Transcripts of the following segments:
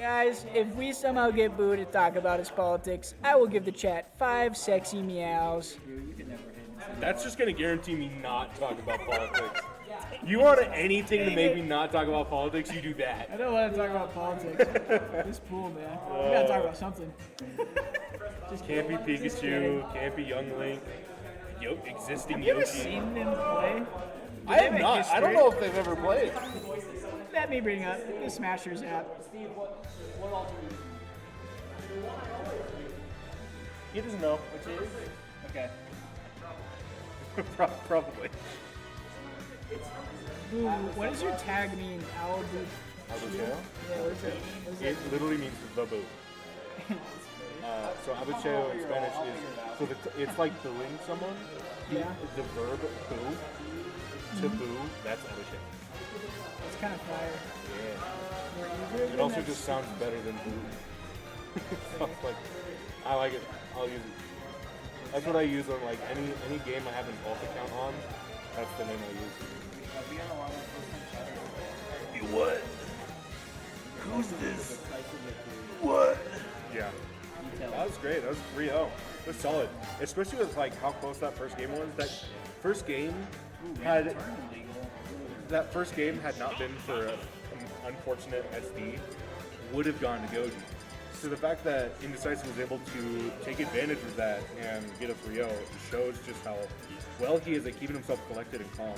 Guys, if we somehow get booed to talk about his politics, I will give the chat 5 sexy meows. That's just going to guarantee me not talk about politics. You want anything to make me not talk about politics, you do that. I don't want to talk about politics. This pool, man. We gotta talk about something. Can't be Pikachu, can't be Young Link, existing Have you ever Yoshi. seen them play? I have not. I don't know if they've ever played. Let me bring up the Smashers app. He doesn't know. Which is? Okay. Probably. Ooh, what does your tag mean? Albu? Abucheo? Yeah, what is it? What is It it? literally means the boo. So abucheo in Spanish is it's like booing someone. Yeah. The verb boo to boo. That's abucheo. It's kind of fire. Yeah. It also just sounds better than boo. Sounds like I like it. I'll use it. That's what I use on like any game I have an alt account on. That's the name I use. You what? Who's this? What? Yeah. That was great. That was 3-0. It was solid. Especially with like how close that first game was. That first game had not been for an unfortunate SD, would have gone to Goji. So the fact that Indecisive was able to take advantage of that and get a 3-0 shows just how well he is at keeping himself collected and calm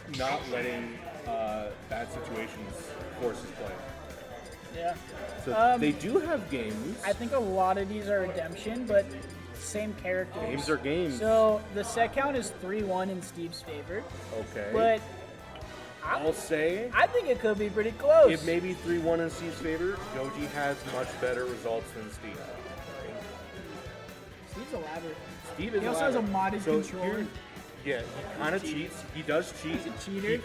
and not letting bad situations force his play. Yeah. So they do have games. I think a lot of these are redemption, but same characters. Games are games. So the set count is 3-1 in Steve's favor. Okay. But I'll say I think it could be pretty close. it may be 3-1 in Steve's favor. Goji has much better results than Steve. Steve's elaborate. Steve is He also has a elaborate. modded So controller. yeah, he kind of cheats. He does cheat. He's a cheater.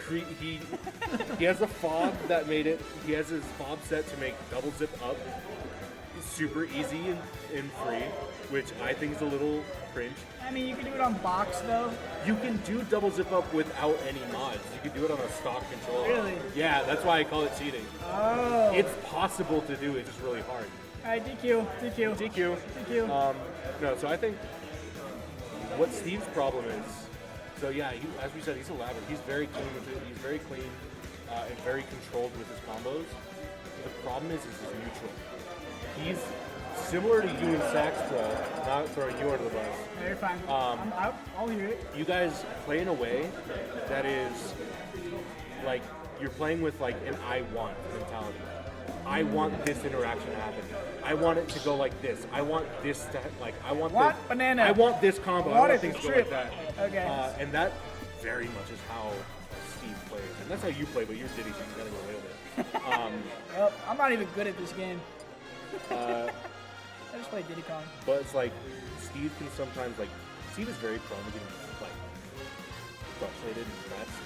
He has a fob that made it. He has his fob set to make double zip up super easy and free, which I think is a little cringe. I mean, you can do it on box though. You can do double zip up without any mods. You can do it on a stock controller. Really? Yeah, that's why I call it cheating. Oh. It's possible to do. It's just really hard. All right, DQ. DQ. No, so I think what Steve's problem is, so yeah, as we said, he's elaborate. He's very clean with it. He's very clean and very controlled with his combos. The problem is he's neutral. He's similar to you and Sax Pro, not throwing you under the bus. No, you're fine. I'll hear it. You guys play in a way that is like you're playing with like an I want mentality. I want this interaction to happen. I want it to go like this. I want this to I want What? this Banana. I want this combo. I Want want it things to to go like trip. that. Okay. And that very much is how Steve plays, and that's how you play. But you're Diddy, so you gotta go away with it. Well, I'm not even good at this game. I just play Diddy Kong. But it's like Steve can sometimes Steve is very prone to getting like frustrated and stressed.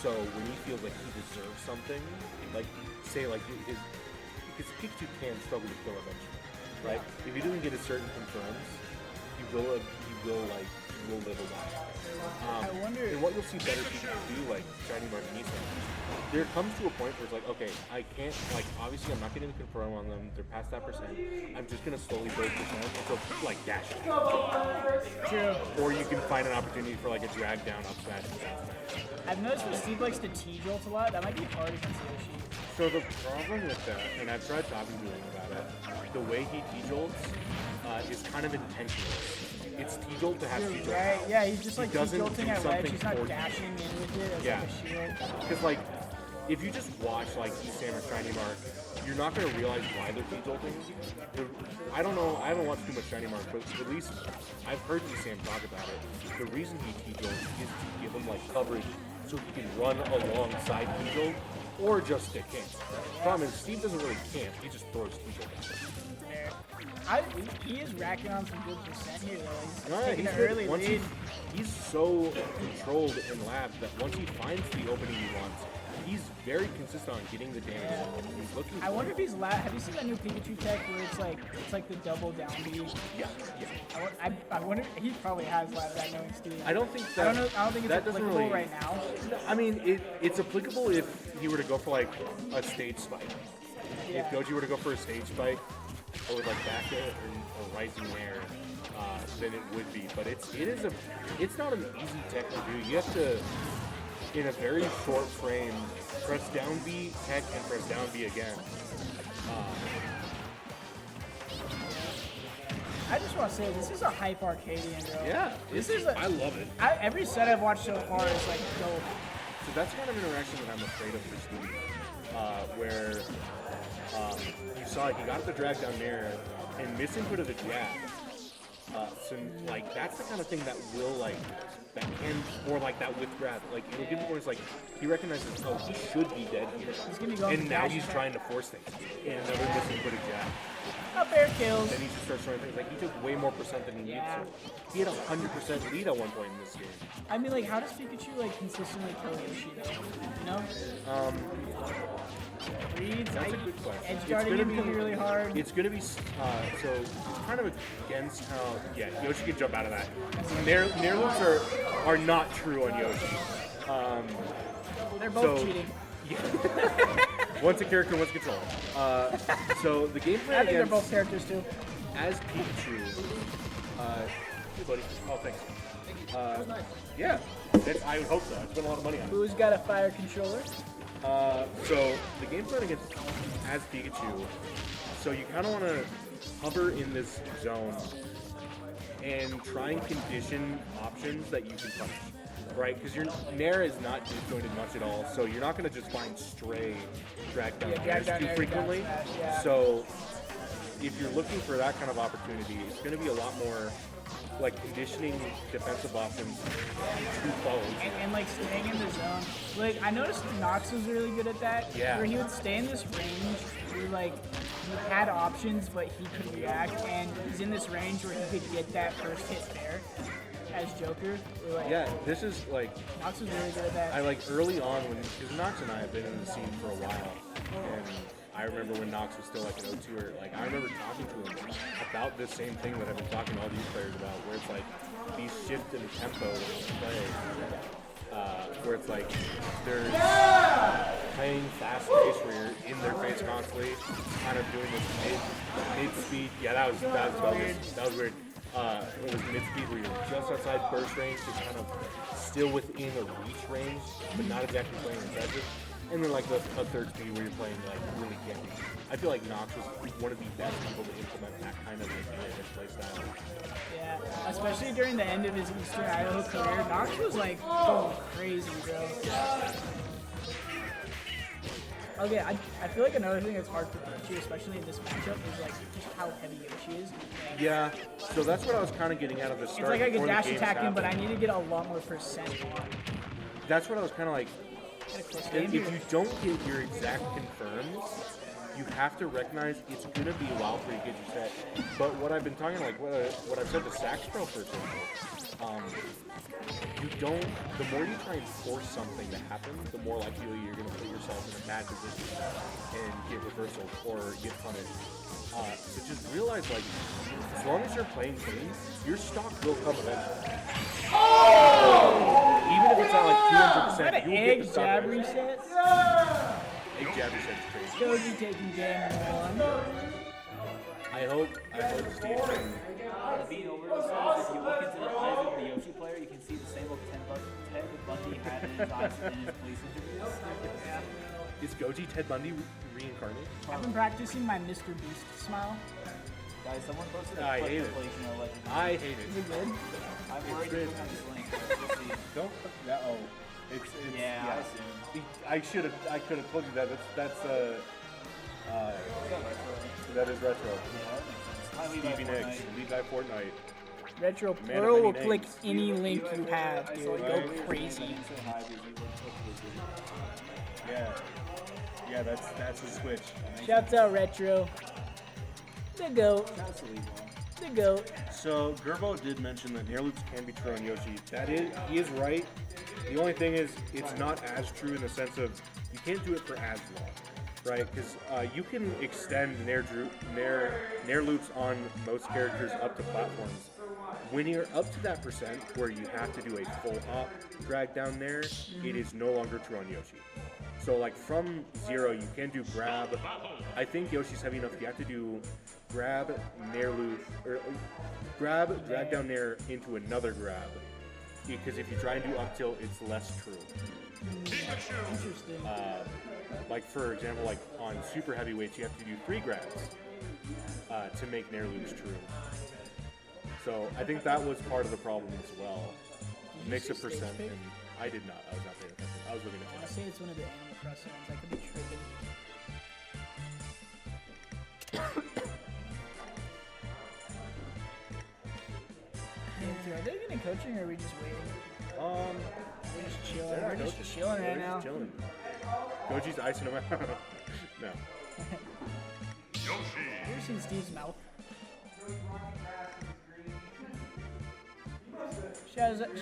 So when he feels like he deserves something, like say like his Pikachu can struggle to kill eventually, right? If he doesn't get a certain confirms, he will live a while. I wonder. And what you'll see better Pikachu do, like Shiny Martinez, there comes to a point where it's like, okay, I can't, obviously I'm not getting a confirm on them, they're past that percent, I'm just gonna slowly build percent until, dash it. True. Or you can find an opportunity for, a drag down up smash and down smash. I've noticed that Steve likes to T-jolt a lot. That might be hard against Yoshi. So the problem with that, and I've tried talking to him about it, the way he T-jolts is kind of intentional. It's T-jolt to have T-jolt. Right? Yeah, he's just He doesn't T-jolting do at ledge. something He's not for you. dashing in with it as Yeah. a shield. Because, if you just watch, Sam or Shiny Mark, you're not going to realize why they're T-jolting. I don't know, I haven't watched too much Shiny Mark, but at least I've heard Sam talk about it. The reason he T-jolts is to give him, coverage so he can run alongside T-jolt or just stick camp. The problem is, Steve doesn't really camp, he just throws T-jolt at him. He is racking on some good percent here, though. No, He's taking he's an good. early Once lead. he's so controlled in lab that once he finds the opening he wants, he's very consistent on getting the damage he's looking for. I wonder if he's have you seen that new Pikachu tech where it's like the double down B? Yeah. I wonder he probably has that knowing Steve. I don't think I don't think it's that doesn't applicable really right now. I mean, it's applicable if he were to go for like a stage spike. Yeah. If Goji were to go for a stage spike, or like back air or rising air, then it would be. But it's not an easy tech to do. You have to, in a very short frame, press down B, tech, and press down B again. I just want to say, this is a hype Arcadian, bro. Yeah, I love it. Every set I've watched so far is like dope. So that's kind of interaction that I'm afraid of for Stevie, where you saw like he got the drag down there and misinput of the jab. So like that's the kind of thing that will like that can or like that with grab like it'll give points like he recognizes oh he should be dead here He's gonna be going and now he's trying to force things and another misinputted jab. Up air kills. Then he just starts throwing things like he took way more percent than he needed to. He had 100% lead at one point in this game. I mean, like, how does Pikachu like consistently kill Yoshi though? You know? Reads, That's a good question. Edge guarding him can be really hard. It's gonna be so kind of against how Yoshi can jump out of that. Nair loops are not true on Yoshi. They're both cheating. Yeah. One's a character, one's a controller. So the game plan I think they're against both characters too. as Pikachu. Hey buddy. Oh thanks. Yeah. I would hope so. I spent a lot of money on it. Who's got a fire controller? So the game plan against as Pikachu, so you kind of want to hover in this zone and try and condition options that you can punish, right? Because your Nair is not disjointed much at all, so you're not going to just find stray drag down airs too frequently. So if you're looking for that kind of opportunity, it's going to be a lot more like conditioning defensive options to follow. And like staying in the zone. Like I noticed Nox was really good at that. Yeah. Where he would stay in this range where like he had options but he could react and he's in this range where he could get that first hit there as Joker. Like, Yeah, this is like Nox was really good at that. I like early on when because Nox and I have been in the scene for a while and I remember when Nox was still like an O2er, like I remember talking to him about this same thing that I've been talking to all these players about, where it's like these shifts in tempo of play, where it's like there's playing fast pace where you're in their face constantly, kind of doing this mid speed. Yeah, that was weird. It was mid speed where you're just outside burst range, just kind of still within a reach range, but not exactly playing aggressive. And then like a third speed where you're playing like really campy. I feel like Nox was one of the best people to implement that kind of like play style. Yeah, especially during the end of his Eastern Idaho career, Nox was like going crazy, bro. Okay, I feel like another thing that's hard for Goji, especially in this matchup, is like just how heavy Yoshi is. Yeah, so that's what I was kind of getting out of the start. It's like I could before the dash games attack him, but I happened. need to get a lot more percent on. That's what I was kind of like. Get a close If game you here. don't get your exact confirms, you have to recognize it's gonna be a while for you to get your set. But what I've been talking like what I've said to Sax Pro for example, you don't. The more you try and force something to happen, the more likely you're gonna put yourself in a bad position and get reversals or get punished. So just realize like, as long as you're playing clean, your stock will come eventually. Even if it's not like 200%, you will get the stock jab eventually. reset. Egg jab reset is crazy. Goji taking game one. I hope Steve can. Being over the stars, if you look into the eyes of the Yoshi player, you can see the same look Ted Bundy had in his eyes in his police interviews. Is Goji Ted Bundy reincarnated? I've been practicing my Mr. Beast smile. Guys, someone posted I a clip hate of it. Pelagian allegedly. I hate it. Is it good? I'm worried to put on this link. We'll see. Don't. Oh, it's Yeah, I assume. I could have told you that. That's that is retro. Yeah, that makes sense. Stevie Nicks, lead by Fortnite. Retro Man of Pearl many will names. click any link you have, dude. Go Right. crazy. Yeah, that's a switch. Shouts out Retro. The GOAT. The GOAT. So Gerbo did mention that Nair loops can be true on Yoshi. He is right. The only thing is, it's not as true in the sense of you can't do it for as long, right? Because you can extend Nair loops on most characters up to platforms. When you're up to that percent where you have to do a full hop drag down there, it is no longer true on Yoshi. So like from 0, you can do grab. I think Yoshi's heavy enough. You have to do grab, nair loop, or grab, drag down nair into another grab. Because if you try and do up tilt, it's less true. Interesting. Like for example, like on super heavyweights, you have to do 3 grabs to make nair loops true. So I think that was part of the problem as well. Mix a percent, and I did not. I was not paying attention. I was looking at I that. say it's one of the Animal Crossing ones. I could be tripping. Are they getting coaching or are we just waiting? We're just chilling. They're not We're just coaching. chilling They're right now. just chilling. Goji's icing them out. No. You ever seen Steve's mouth?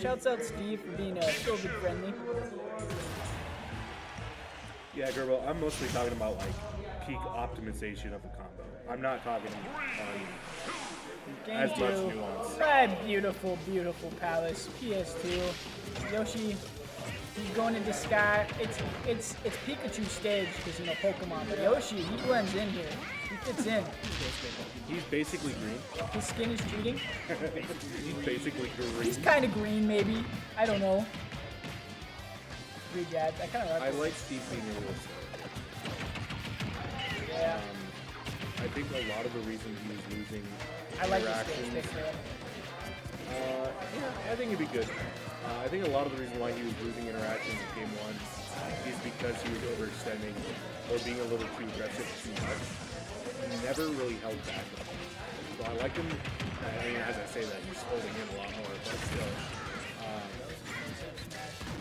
Shouts out Steve for being COVID friendly. Yeah, Gerbo, I'm mostly talking about like peak optimization of the combo. I'm not talking on as much nuance. My beautiful, beautiful palace. PS2. Yoshi, he's going into sky. It's Pikachu stage because Pokemon. But Yoshi, he blends in here. He fits in. He's basically green. His skin is cheating. He's basically green. He's kind of green, maybe. I don't know. 3 jabs. I kind of I like Steve being a little slow. Yeah. I think a lot of the reason he was losing I like this interactions. stage pick, man. Yeah, I think it'd be good. I think a lot of the reason why he was losing interactions in game 1 is because he was overextending or being a little too aggressive too much. He never really held back. So I like him. I mean, as I say that, he's holding in a lot more, but still.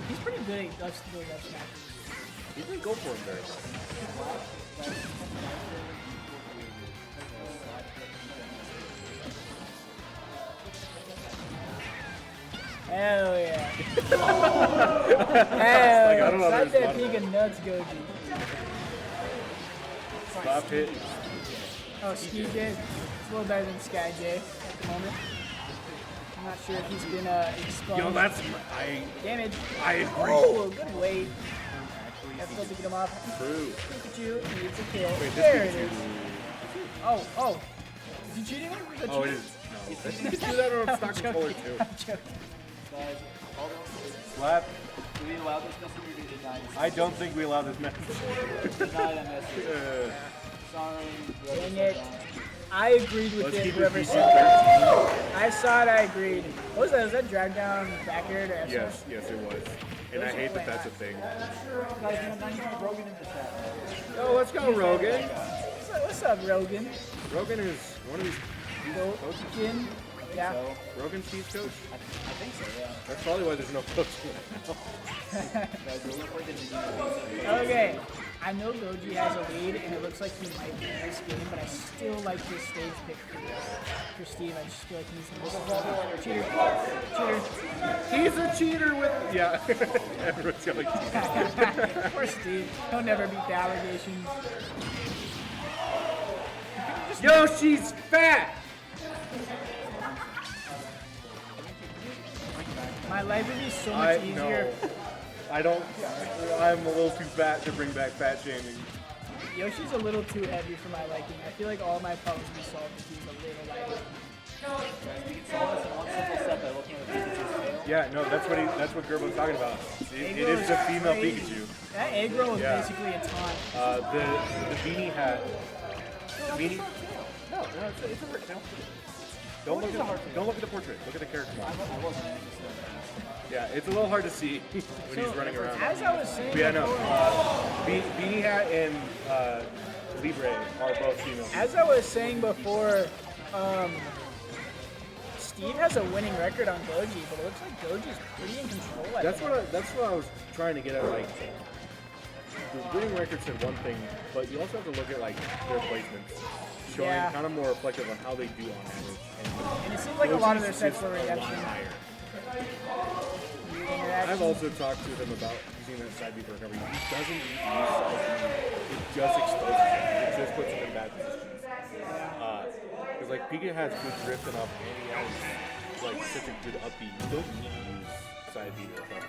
He's pretty good at those up smashes. He didn't go for him very much. Hell yeah. Hell Like, I yeah. don't know, Stop there's that one- big and nuts, Goji. Stop hitting. Oh, Ski J. It's a little better than Sky J at the moment. I'm not sure if he's been expunged. Yo, that's damage. I agree. Oh, good weight. That's supposed to get him off. True. Pikachu needs a kill. Wait, this There it Pikachu. is. Oh. Is he cheating? Is that Oh, it cheating? is. No. You can do that on a stock I'm controller joking. too. I'm joking. Guys, hold on. Slap. Do we allow this message or do we deny this? I don't think we allow this message. Deny that message. Sorry. Dang it. I agreed with Let's it, keep it whoever PG-13. said that. I saw it, I agreed. What was that? Was that drag down back air to F Yes, it was. And I hate that that's a thing. Guys, now you have Rogan in the chat. Oh, let's go, Rogan. What's up, Rogan? Rogan is one of these coaches. Rogan? Yeah. Rogan Steve's coach? I think so, yeah. That's probably why there's no coach Guys, we're looking at the Okay. I know Goji has a lead, and it looks like he might win this game, but I still like this stage pick for Steve. I just feel like he's the most cheater. He's a cheater with... Yeah. Everyone's going to Poor Steve. He'll never beat the allegations. Yo, she's fat! My life would be so much easier. No. I don't... I'm a little too fat to bring back fat shaming. Yoshi's a little too heavy for my liking. I feel like all my problems would be solved if he's a little lighter. We can solve this in one simple step by looking at Pikachu's fail. Yeah, no, that's what Gerbo's talking about. It is the female Pikachu. That egg roll is Yeah. basically a taunt. The beanie hat. The beanie... No, it's a brick now. Don't look at the portrait. Look at the character model. I wasn't interested. Yeah, it's a little hard to see when he's running around. As I was saying Yeah, no. before, Beanie Hat and Libre are both female. as I was saying before, Steve has a winning record on Goji, but it looks like Goji's pretty in control. That's what I was trying to get at. Like, the winning record said one thing, but you also have to look at like their placements, showing Yeah. kind of more reflective on how they do on average. And it seems like a lot of their sets Goji's were just a lot redemption. higher. Interaction. I've also talked to him about using that side B for recovery. He doesn't use side B. It just exposes him. It just puts him in bad positions. Because like Pika has good drift and up, and he has like such a good up B. You don't need to use side B to recover.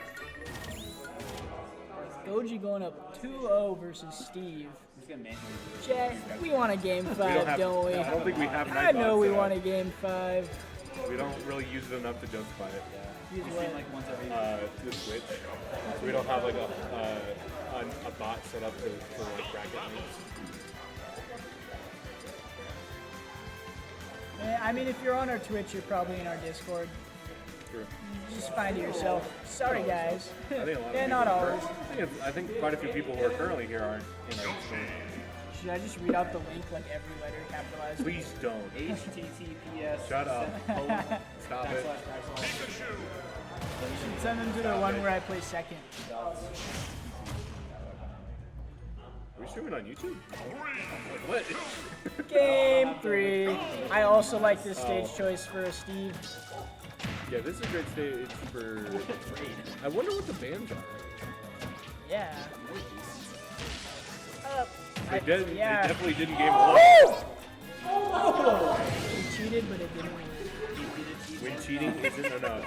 Goji going up 2-0 versus Steve. Just gonna manually do it. Chat, we want a game We 5, have, don't we? I don't think we have I night know bots we set want a up. game 5. We don't really use it enough to justify it. Use You what? stream like once every. The Switch. We don't have like a bot set up for like bracket leagues. I mean, if you're on our Twitch, you're probably in our Discord. True. Just find it yourself. Sorry, guys. I think a lot of Yeah, people not are- always. I think quite a few people who are currently here aren't in our Discord. Should I just read out the link, like every letter capitalized? Please don't. HTTPS. Shut up. Stop it. Send them to the one where I play second. Are we streaming on YouTube? What? Game 3. I also like this stage choice for Steve. Yeah, this is a great stage. It's super. I wonder what the bands are. Yeah. They yeah. definitely didn't game 1. We cheated, but it didn't work. When cheating isn't enough.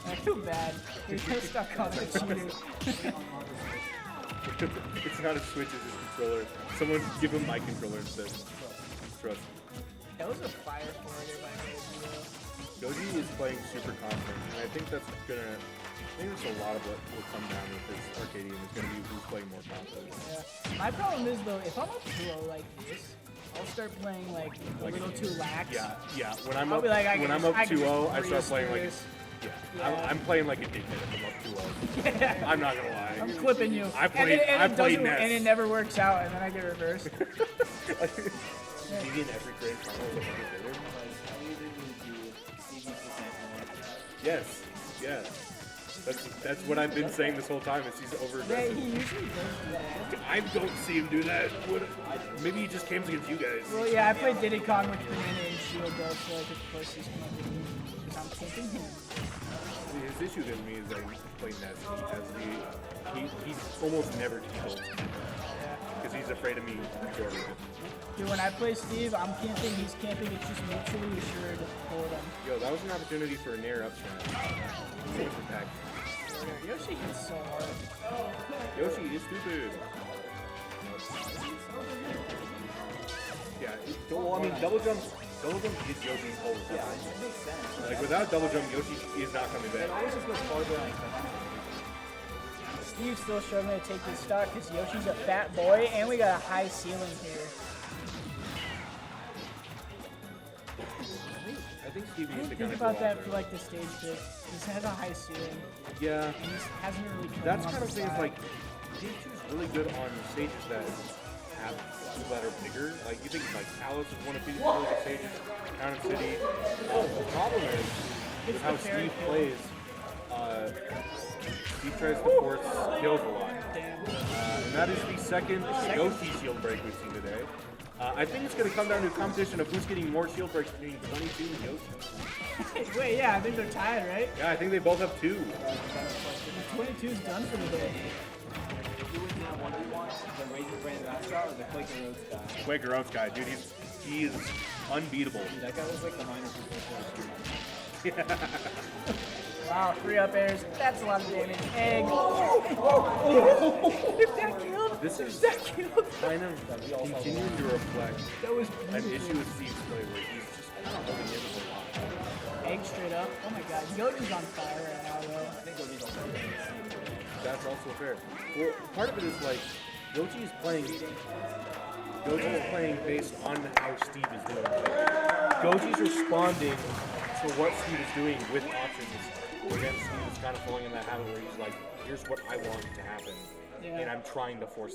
I feel bad. We're so stuck on the cheater. It's not a Switch, it's a controller. Someone give him my controller instead. Trust me. That was a fire forwarder by Goji is playing super confident, and I think that's gonna. I think that's a lot of what will come down with this Arcadian is gonna be who's playing more confident. Yeah. My problem is though, if I'm up 2-0 like this, I'll start playing like a little too lax. Yeah. When I'm I'll up, be like, I when can I'm just- up I can 2-0, just I start breeze playing through like. this. Yeah. I'm playing like a dickhead if I'm up 2-0. Yeah. I'm not gonna lie. I'm clipping you. I played. and I it played doesn't, Ness. and it never works out, and then I get reversed. You in every grand final of every favorite? Yes. That's what I've been saying this whole time. Is he's over Yeah, aggressive. he usually does that. I don't see him do that. Maybe he just came against you guys. Well, yeah, I played Diddy Kong with Banana and Shield though, so I could push this one with me because I'm taking him. His issue with me is that he's playing Ness. He's almost never killed because he's afraid of me. Dude, when I play Steve, I'm camping, he's camping, it's just mutually assured for them. Yo, that was an opportunity for a nair up smash. Yoshi hits so hard. Yoshi is stupid. Yeah, I mean, double jump is Yoshi's whole Yeah, weapon. it makes sense. Like, without double jump, Yoshi is not coming back. It always just goes farther than I expected. Steve's still struggling to take this stock because Yoshi's a fat boy, and we got a high ceiling here. I think Steve I needs didn't to think kind of about that for like the stage pick. This has a high ceiling, Yeah, and he hasn't really killed that's him on kind of the things side. like Pikachu's really good on stages that have that are bigger. Like you think like Alice is one of these really good stages, Town and City. The problem is with how Steve plays. Steve tries to force kills a lot, and that is the second Yoshi shield break we've seen today. I think it's going to come down to a competition of who's getting more shield breaks between 22 and Yoshi. Wait, yeah, I think they're tied, right? Yeah, I think they both have 2. 22's done for the day. Who wins in a 1v1? The Raisin Brand mascot or the Quaker Roads guy? Quaker Oats guy, dude, he is unbeatable. Dude, that guy was like the minor professional. Wow, 3 up airs. That's a lot of damage. Egg. If that killed, This is that killed. kind of continuing to reflect That was an beautiful. issue with Steve's play where he's just kind of holding in a lot. Egg straight up. Oh my god, Goji's on fire right now, though. I think Goji's also That's also fair. Well, part of it is like Goji is playing based on how Steve is doing. Like, Goji's responding to what Steve is doing with options. Again, Steve is kind of falling in that habit where he's like, here's what I want to happen. Yeah. And I'm trying to force